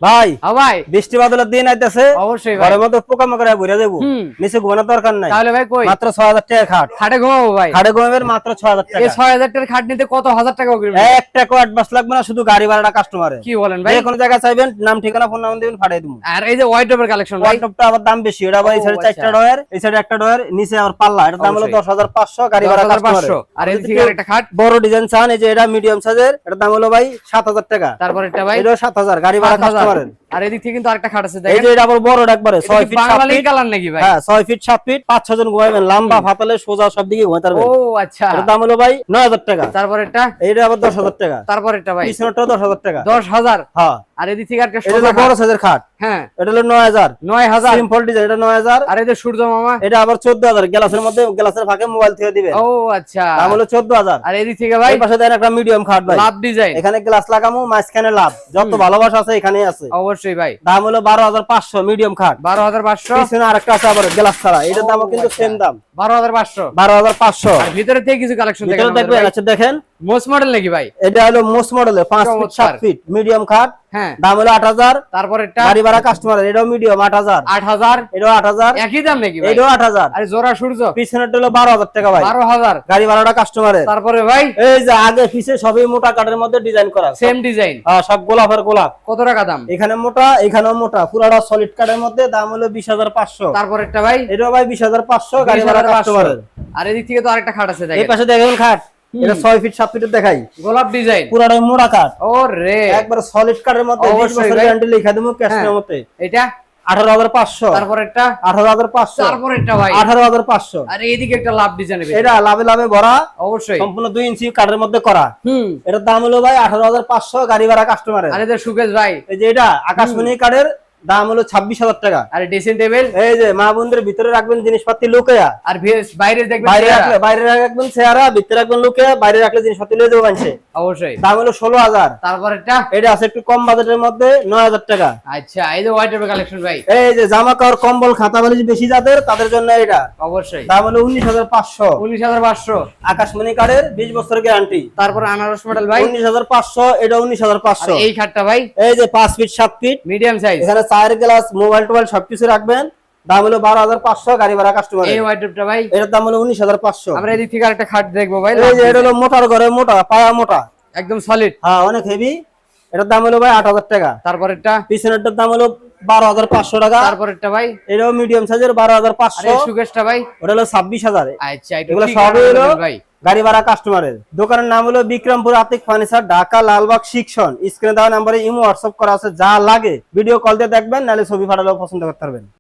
ভাই ভাই বৃষ্টি বাদলের দিন আইতেছে, অবশ্যই ভাই ঘরের মধ্যে পোকামাকড় ভরে যাবো, নিচে ঘুমানোর দরকার নাই। তাহলে ভাই কই মাত্র 6000 টাকা খাট, খাটে ঘুমাবো ভাই। খাটে ঘুমাবেন মাত্র 6000 টাকা। এই 6000 টাকার খাট নিতে কত হাজার টাকা অগ্রিম? এক টাকা অ্যাডভান্স লাগবে না, শুধু গাড়ি ভাড়াটা কাস্টমারের। কি বলেন ভাই? যে কোনো জায়গায় চাইবেন, নাম ঠিকানা ফোন নাম্বার দিবেন, পাঠিয়ে দেবো। আর এই যে ওয়াইড্রোবের কালেকশন ভাই, ওয়াইড্রোবটা আবার দাম বেশি। এটা আবার এই সাইডে 4টা ডয়ার, এই সাইডে একটা ডয়ার, নিচে আবার পাল্লা। এটার দাম হলো 10500, গাড়ি ভাড়া কাস্টমারের। আর এই দিকে একটা খাট বড় ডিজাইন চান, এই যে এটা মিডিয়াম সাইজের, এটার দাম হলো ভাই 7000 টাকা। তারপর এটা ভাই এটা 7000, গাড়ি ভাড়া কাস্টমারের। আর এই দিক থেকে কিন্তু আরেকটা খাট আছে এই দেখেন, যে এটা আবার বড় একবারে 6 ফিট 7 বাঙালি ফিট কালার নাকি ভাই? হ্যাঁ 6 ফিট 7 ফিট, 5-6 জন ঘুমাবেন, লম্বা ফাতালে সোজা সব দিকে ঘুমাতে পারবেন। ও আচ্ছা, এটার দাম হলো ভাই 9000 টাকা। তারপর এটা এইটা আবার 10000 টাকা। তারপর এটা ভাই পিছনেরটা 10000 টাকা। 10000। হ্যাঁ আর এই দিক থেকে একটা এটা হলো বড় সাইজের খাট, হ্যাঁ এটা হলো 9000। 9000 সিম্পল ডিজাইন, এটা 9000। আর এই যে সূর্য মামা, এটা আবার 14000, গ্লাসের মধ্যে গ্লাসের ফাঁকে মোবাইল থেকে দিবেন। ও আচ্ছা, দাম হলো 14000। আর এই দিক থেকে ভাই এই পাশে দেন একটা মিডিয়াম খাট ভাই, লাভ ডিজাইন, এখানে গ্লাস লাগামু, মাঝখানে লাভ, যত ভালোবাসা আছে এখানেই আছে। অবশ্যই ভাই দাম হলো 12500, মিডিয়াম খাট। 12500। পিছনে আরেকটা আছে আবার গ্লাস ছাড়া, এটার দামও কিন্তু সেম দাম, 12500। 12500। আর ভিতরে থেকে কিছু কালেকশন ভিতরে দেখবেন, আচ্ছা দেখেন, মোস্ট মডেল নাকি ভাই? এটা হলো মোস্ট মডেলের 5 ফিট 7 ফিট মিডিয়াম খাট, হ্যাঁ দাম হলো 8000। তারপর এটা গাড়ি ভাড়া কাস্টমার, এটাও মিডিয়াম 8000। 8000, এটাও 8000, একই দাম নাকি ভাই? এটাও 8000। আরে জোড়া সূর্য পিছনেরটা হলো 12000 টাকা ভাই, 12000। গাড়ি ভাড়াটা কাস্টমারের। তারপরে ভাই এই যে আগে পিছে সবই মোটা কাঠের মধ্যে ডিজাইন করা, সেম ডিজাইন, সব গোলাপের গোলাপ। কত টাকা দাম? এখানে মোটা, এখানেও মোটা, পুরাটা সলিড কাঠের মধ্যে, দাম হলো 20500। তারপর একটা ভাই এটাও ভাই 20500, গাড়ি ভাড়া 20,500। কাস্টমারের। আর এদিক থেকে তো আরেকটা খাট আছে এই দেখেন, পাশে দেখেন খাট, এটা 6 ফিট 7 ফিটের দেখাই, গোলাপ ডিজাইন, পুরাটাই মোটা কাঠ, ও রে একবার সলিড কাঠের মধ্যে, 20 অবশ্যই বছর ভাই। গ্যারান্টি লেখা দেবো ক্যাশ হ্যাঁ। মেমোতে। এটা 18500। তারপর একটা 18500। তারপর একটা ভাই 18500। আর এইদিকে একটা লাভ ডিজাইন, এটা লাভে লাভে ভরা, অবশ্যই সম্পূর্ণ 2 ইঞ্চি কাঠের মধ্যে করা। হুম। এটার দাম হলো ভাই 18500, গাড়ি ভাড়া কাস্টমারের। আর এদের সুকেশ ভাই, এই যে এটা আকাশমণি কাঠের, দাম হলো 26000 টাকা। আর ড্রেসিং টেবিল, এই যে মা বোনদের ভিতরে রাখবেন জিনিসপাতি লুকায়া, আর বাইরে দেখবেন বাইরে চেহারা। রাখলে বাইরে রাখবেন চেহারা, ভিতরে রাখবেন লুকায়া, বাইরে রাখলে জিনিসপাতি লয়ে যাবো মানুষে। অবশ্যই। দাম হলো 16000। তারপর একটা এটা আছে একটু কম বাজেটের মধ্যে, 9000 টাকা। আচ্ছা, এই যে হোয়াইট টাইপের কালেকশন ভাই, এই যে জামা কাপড় কম্বল খাতা বালিশ বেশি যাদের, তাদের জন্য এটা অবশ্যই দাম হলো 19500। 19500। আকাশমণি কাঠের 20 বছর গ্যারান্টি। তারপর আনারস মডেল ভাই 19500, এটা আর 19500। এই খাটটা ভাই এই যে 5 ফিট 7 ফিট, মিডিয়াম সাইজ, এখানে চায়ের গ্লাস, মোবাইল টোবাইল সবকিছু রাখবেন, দাম হলো 12500, গাড়ি ভাড়া কাস্টমার। এই হোয়াইট টাইপটা ভাই এটার দাম হলো 19500। আমরা এদিক থেকে আরেকটা খাট দেখবো ভাই, এই যে এটা হলো মোটার ঘরে মোটা, পায়া মোটা, একদম সলিড, হ্যাঁ অনেক হেভি। এটার দাম হলো ভাই 8000 টাকা। তারপর এটা পিছনেরটার দাম হলো 12500 টাকা। তারপর এটা ভাই এটাও মিডিয়াম সাইজের আর এই 12500। সুকেশটা ভাই ওটা হলো 26000। আচ্ছা, এটা এগুলো কি সবই হলো ভাই? গাড়ি ভাড়া কাস্টমারের। দোকানের নাম হলো বিক্রমপুর আতিক ফার্নিচার, ঢাকা লালবাগ শিক্ষণ। স্ক্রিনে দেওয়া নম্বরে ইমো হোয়াটসঅ্যাপ করা আছে, যা লাগে ভিডিও কল দিয়ে দেখবেন, নাহলে ছবি পাঠালেও পছন্দ করতে পারবেন।